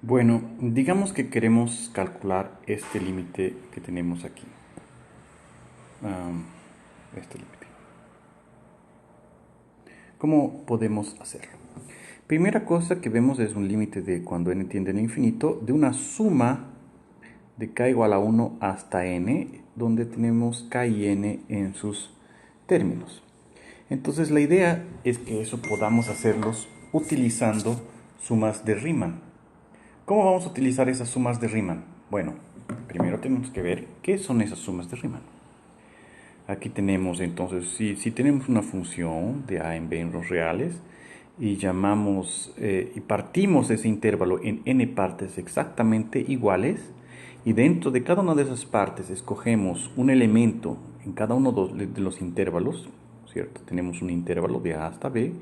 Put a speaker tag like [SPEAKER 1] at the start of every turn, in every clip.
[SPEAKER 1] Bueno, digamos que queremos calcular este límite que tenemos aquí. Am, este límite. ¿Cómo podemos hacerlo? Primera cosa que vemos es un límite de cuando n tiende al infinito de una suma de k igual a 1 hasta n, donde tenemos k y n en sus términos. Entonces la idea es que eso podamos hacerlos utilizando sumas de Riemann. ¿Cómo vamos a utilizar esas sumas de Riemann? Bueno, primero tenemos que ver qué son esas sumas de Riemann. Aquí tenemos entonces, si tenemos una función de a en b en los reales y llamamos y partimos ese intervalo en n partes exactamente iguales y dentro de cada una de esas partes escogemos un elemento en cada uno de los intervalos, ¿cierto? Tenemos un intervalo de a hasta b,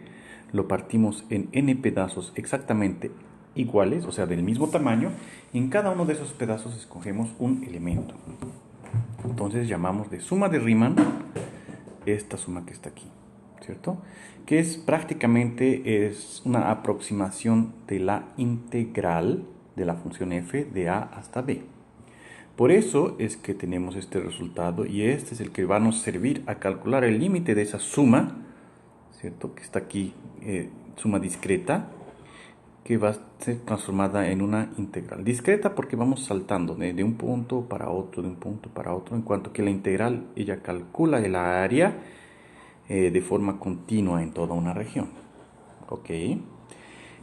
[SPEAKER 1] lo partimos en n pedazos exactamente iguales, o sea, del mismo tamaño, y en cada uno de esos pedazos escogemos un elemento. Entonces llamamos de suma de Riemann esta suma que está aquí, ¿cierto? Que es prácticamente una aproximación de la integral de la función f de a hasta b. Por eso es que tenemos este resultado y este es el que va a nos servir a calcular el límite de esa suma, ¿cierto? Que está aquí, suma discreta, que va a ser transformada en una integral. Discreta porque vamos saltando de un punto para otro, de un punto para otro, en cuanto que la integral ella calcula el área de forma continua en toda una región. ¿Ok?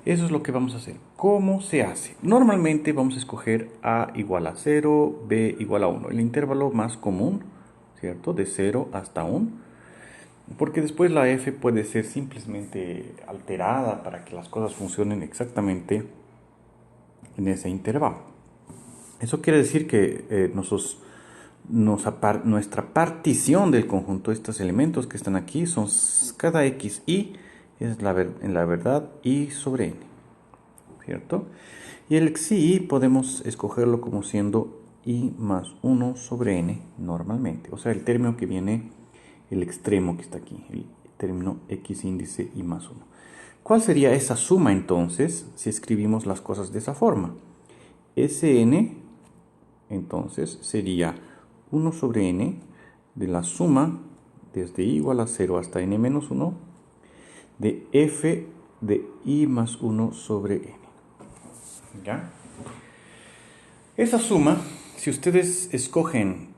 [SPEAKER 1] Eso es lo que vamos a hacer. ¿Cómo se hace? Normalmente vamos a escoger a igual a 0, b igual a 1, el intervalo más común, ¿cierto? De 0 hasta 1. Porque después la f puede ser simplemente alterada para que las cosas funcionen exactamente en ese intervalo. Eso quiere decir que nuestra partición del conjunto de estos elementos que están aquí son cada x y es en la verdad y sobre n, ¿cierto? Y el xi podemos escogerlo como siendo i más 1 sobre n normalmente, o sea, el término que viene, el extremo que está aquí, el término x índice i más 1. ¿Cuál sería esa suma entonces si escribimos las cosas de esa forma? Sn entonces sería 1 sobre n de la suma desde i igual a 0 hasta n menos 1 de f de i más 1 sobre n. ¿Ya? Esa suma, si ustedes escogen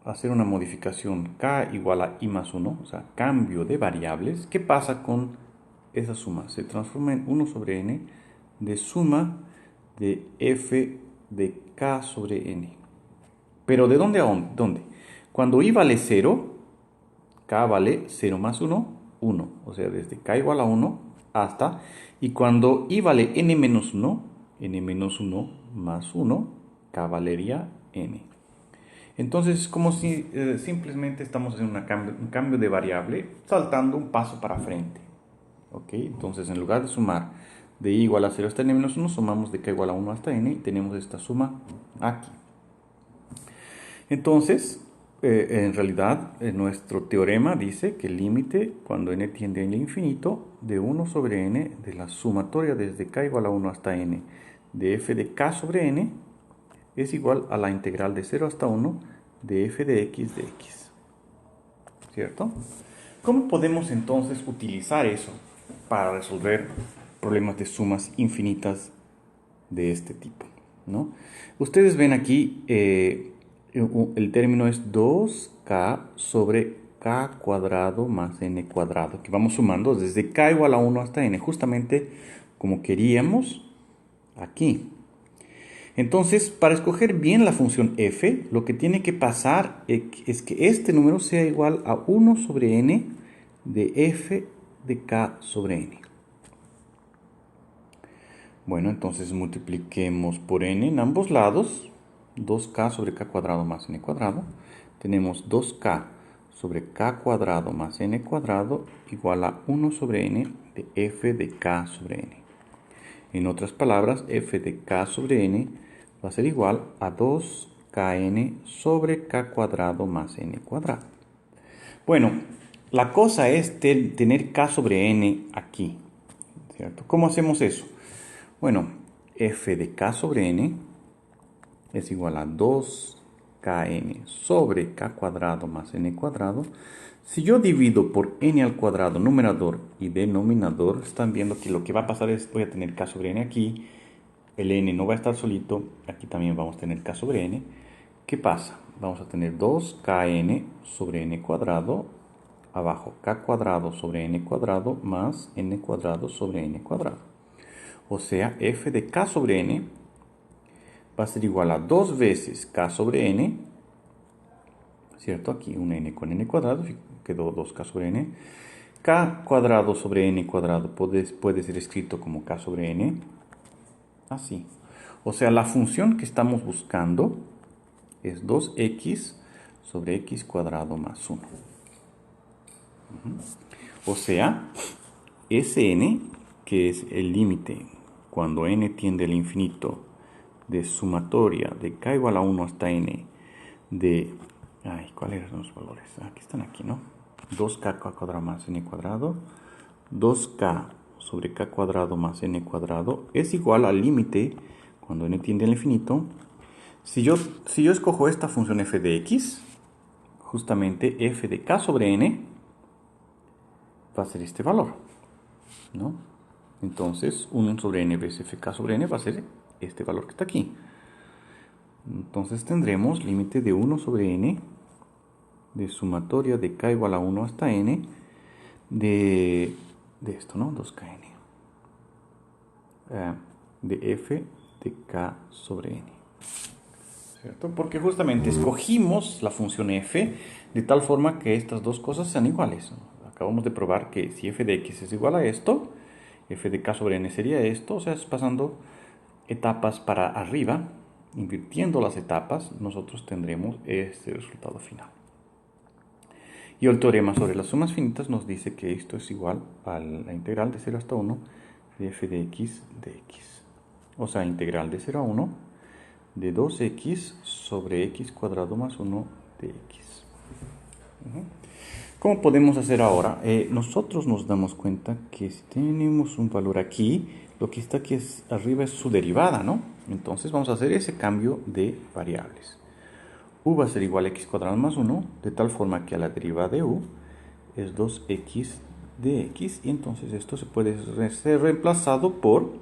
[SPEAKER 1] hacer una modificación k igual a i más 1, o sea, cambio de variables, ¿qué pasa con esa suma? Se transforma en 1 sobre n de suma de f de k sobre n. ¿Pero de dónde a dónde? Cuando i vale 0, k vale 0 más 1, 1. O sea, desde k igual a 1 hasta... Y cuando i vale n menos 1, n menos 1 más 1, k valería n. Entonces es como si simplemente estamos haciendo un cambio de variable saltando un paso para frente. ¿Ok? Entonces en lugar de sumar de i igual a 0 hasta n menos 1, sumamos de k igual a 1 hasta n y tenemos esta suma aquí. Entonces, en realidad, nuestro teorema dice que el límite, cuando n tiende al infinito, de 1 sobre n de la sumatoria desde k igual a 1 hasta n de f de k sobre n es igual a la integral de 0 hasta 1 de f de x. ¿Cierto? ¿Cómo podemos entonces utilizar eso para resolver problemas de sumas infinitas de este tipo? ¿No? Ustedes ven aquí... el término es 2k sobre k cuadrado más n cuadrado, que vamos sumando desde k igual a 1 hasta n, justamente como queríamos aquí. Entonces, para escoger bien la función f, lo que tiene que pasar es que este número sea igual a 1 sobre n de f de k sobre n. Bueno, entonces multipliquemos por n en ambos lados. 2k sobre k cuadrado más n cuadrado. Tenemos 2k sobre k cuadrado más n cuadrado igual a 1 sobre n de f de k sobre n. En otras palabras, f de k sobre n va a ser igual a 2kn sobre k cuadrado más n cuadrado. Bueno, la cosa es tener k sobre n aquí, ¿cierto? ¿Cómo hacemos eso? Bueno, f de k sobre n es igual a 2kn sobre k cuadrado más n cuadrado. Si yo divido por n al cuadrado numerador y denominador, están viendo que lo que va a pasar es, voy a tener k sobre n aquí, el n no va a estar solito, aquí también vamos a tener k sobre n. ¿Qué pasa? Vamos a tener 2kn sobre n cuadrado, abajo k cuadrado sobre n cuadrado más n cuadrado sobre n cuadrado. O sea, f de k sobre n va a ser igual a 2 veces k sobre n, ¿cierto? Aquí un n con n cuadrado, quedó 2k sobre n. K cuadrado sobre n cuadrado puede ser escrito como k sobre n, así. O sea, la función que estamos buscando es 2x sobre x cuadrado más 1. O sea, Sn, que es el límite cuando n tiende al infinito de sumatoria de k igual a 1 hasta n de... ¿cuáles eran los valores? Aquí están, aquí, ¿no? 2k cuadrado más n cuadrado, 2k sobre k cuadrado más n cuadrado es igual al límite cuando n tiende al infinito. Si yo escojo esta función f de x, justamente f de k sobre n va a ser este valor, ¿no? Entonces 1 sobre n veces fk sobre n va a ser este valor que está aquí. Entonces tendremos límite de 1 sobre n de sumatoria de k igual a 1 hasta n de esto, ¿no? 2kn. De f de k sobre n. ¿Cierto? Porque justamente escogimos la función f de tal forma que estas dos cosas sean iguales. Acabamos de probar que si f de x es igual a esto, f de k sobre n sería esto, o sea, es pasando etapas para arriba, invirtiendo las etapas, nosotros tendremos este resultado final. Y el teorema sobre las sumas finitas nos dice que esto es igual a la integral de 0 hasta 1 de f de x. O sea, integral de 0 a 1 de 2x sobre x cuadrado más 1 de x. ¿Cómo podemos hacer ahora? Nosotros nos damos cuenta que si tenemos un valor aquí, lo que está aquí arriba es su derivada, ¿no? Entonces vamos a hacer ese cambio de variables. U va a ser igual a x cuadrado más 1, de tal forma que a la derivada de u es 2x de x, y entonces esto se puede ser reemplazado por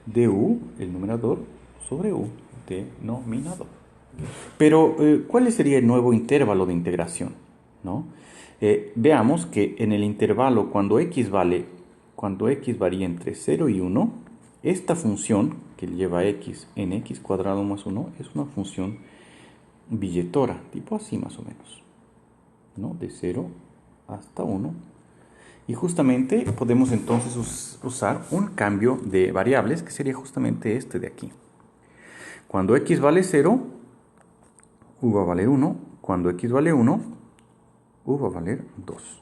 [SPEAKER 1] du, el numerador, sobre u, denominador. Pero, ¿cuál sería el nuevo intervalo de integración? ¿No? Veamos que en el intervalo cuando x varía entre 0 y 1, esta función que lleva x en x cuadrado más 1 es una función billetora, tipo así más o menos, ¿no? De 0 hasta 1. Y justamente podemos entonces usar un cambio de variables que sería justamente este de aquí. Cuando x vale 0, u va a valer 1. Cuando x vale 1, u va a valer 2.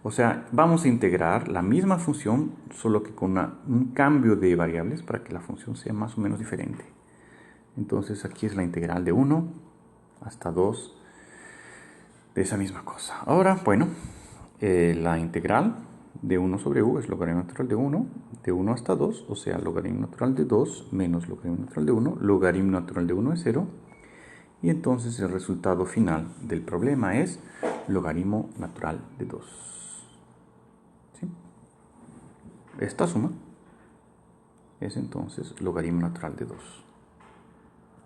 [SPEAKER 1] O sea, vamos a integrar la misma función, solo que con un cambio de variables para que la función sea más o menos diferente. Entonces aquí es la integral de 1 hasta 2 de esa misma cosa. Ahora, bueno, la integral de 1 sobre u es logaritmo natural de 1 hasta 2, o sea, logaritmo natural de 2 menos logaritmo natural de 1, logaritmo natural de 1 es 0, y entonces el resultado final del problema es logaritmo natural de 2. ¿Sí? Esta suma es entonces logaritmo natural de 2.